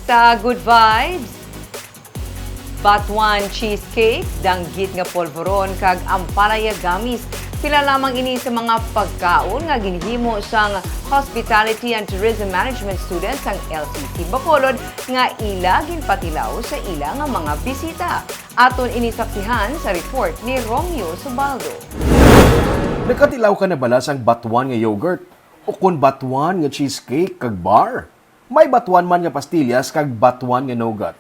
Basta good vibes. Batuan cheesecake, danggit nga polvoron kag ampalaya gamis. Pila lamang ini sa mga pagkaon nga ginhimo sang Hospitality and Tourism Management students ang LCC Bacolod nga ila ginpatilaw sa ila nga mga bisita. Aton inisaksihan sa report ni Romeo Subaldo. Nakatilaw ka na bala sang batuan nga yogurt o kun batuan nga cheesecake kag bar? May batuan man nga pastillas kag batuan nga nougat.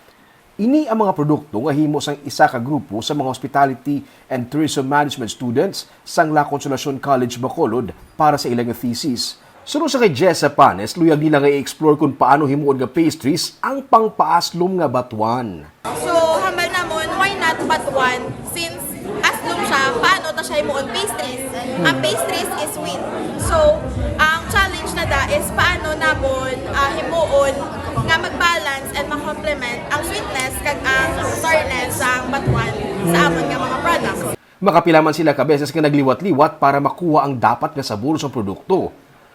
Ini ang mga produkto nga himo sang isa ka grupo sa mga Hospitality and Tourism Management students sang La Consolacion College Bacolod para sa ilang thesis. Sunod sa kay Jessa Panes, luyag nila nga i-explore kung paano himuon nga pastries ang pangpaaslom nga batuan. So, hambal namon, why not batuan? Since aslom siya, paano ta siya himuon pastries? Ang pastries is sweet. So, ang challenge na da is paano namon himuon nga mag-balance and ma-complement ang sweetness kag ang sourness sa batuan sa amon nga mga products. Makapila man sila kabeses nga nagliwat-liwat para makuha ang dapat nga sabor sa produkto.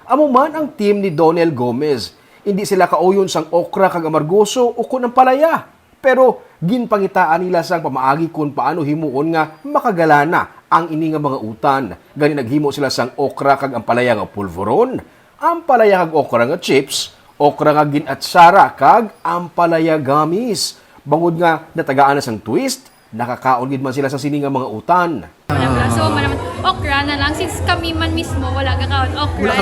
Amo man ang team ni Donel Gomez. Hindi sila kauyon sang okra kag amargoso o kun ang palaya. Pero ginpangitaan nila sang pamaagi kung paano himuon nga makagalana ang ini nga mga utan. Gani naghimo sila sang okra kag ang palaya nga pulveron, ang palaya kag okra nga chips, okra nga ginatsara kag ang palaya gamis. Bangod nga natagaan na sang twist, nakakaon gid man sila sa sini nga mga utan. So, okra na lang. Since kami man mismo, wala kakaon okra.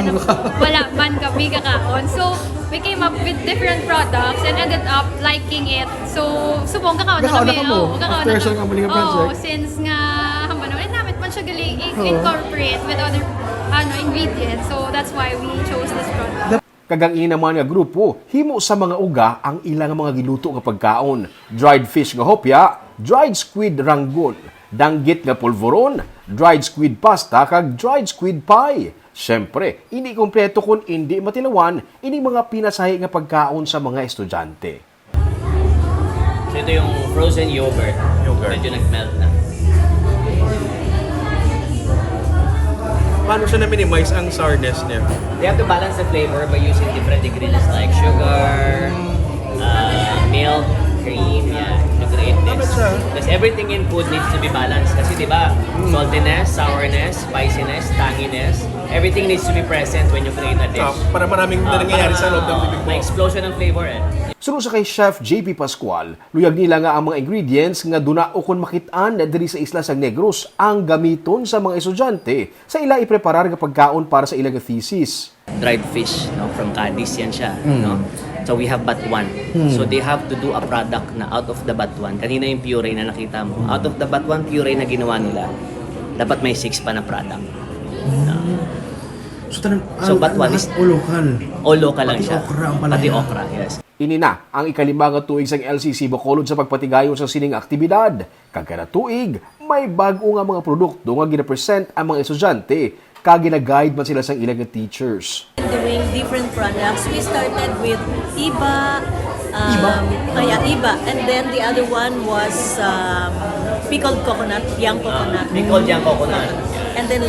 Wala man kami kakaon. So, we came up with different products and ended up liking it. So, subong kakaon na kami. After sa company project. Since nga, hamba naman, namit man siya galing incorporate with other ingredients. So, that's why we chose this product. Kagang ina naman nga grupo, himo sa mga uga ang ilang mga giluto nga pagkaon. Dried fish nga hopya, dried squid rangon, danggit nga polvoron, dried squid pasta kag dried squid pie. Siyempre, hindi kompleto kung hindi matilawan ini mga pinasahi nga pagkaon sa mga estudyante. So ito yung frozen yogurt. Medyo nag-melt na. Paano siya na-minimize ang sourness niya? They have to balance the flavor by using different ingredients like sugar, milk, cream, to create this. Because everything in food needs to be balanced. Kasi di ba, saltiness, sourness, spiciness, tanginess, everything needs to be present when you create a dish. Para maraming nangyayari sa loob ng bibig mo. May explosion ng flavor Sunod sa kay Chef JP Pascual, luyag nila nga ang mga ingredients nga duna o kon makitaan na diri sa Isla Sang Negros ang gamiton sa mga estudyante sa ila ipreparar nga pagkaon para sa ilang thesis. Dried fish, no, from Cadiz yan siya, no? So we have batuan. So they have to do a product na out of the batuan. Kanina yung puree na nakita mo. Out of the batuan puree na ginawa nila, dapat may 6 pa na product. So batuan is all local. all local lang siya. Okra ang palaya. Pati okra, yes. Ini na ang ikalima nga tuig sang LCC Bacolod sa pagpatigayon sa sining aktibidad. Kagkada tuig, may bago nga mga produkto nga gina-present ang mga estudyante kag gina-guide man sila sang ilang teachers. Doing different products. We started with iba. Iba. And then the other one was pickled coconut, young coconut. Pickled young coconut. And then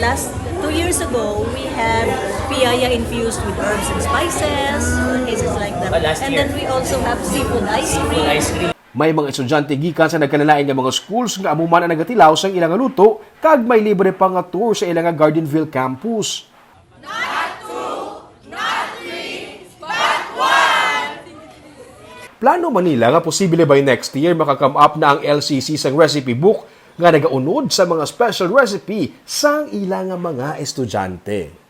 2 years ago, we had piaya infused with herbs and spices, cases like that. Last And year. then we also have seafood ice cream. Ice cream. May mga estudyante gikan sa nagkalalain nga mga schools nga amuman ang nagatilaw sang ilang luto kag may libre pa nga tour sa ilang Gardenville campus. Plano Manila nga posible by next year makakam up na ang LCC sang recipe book nga nagaunod sa mga special recipe sang ilang mga estudyante.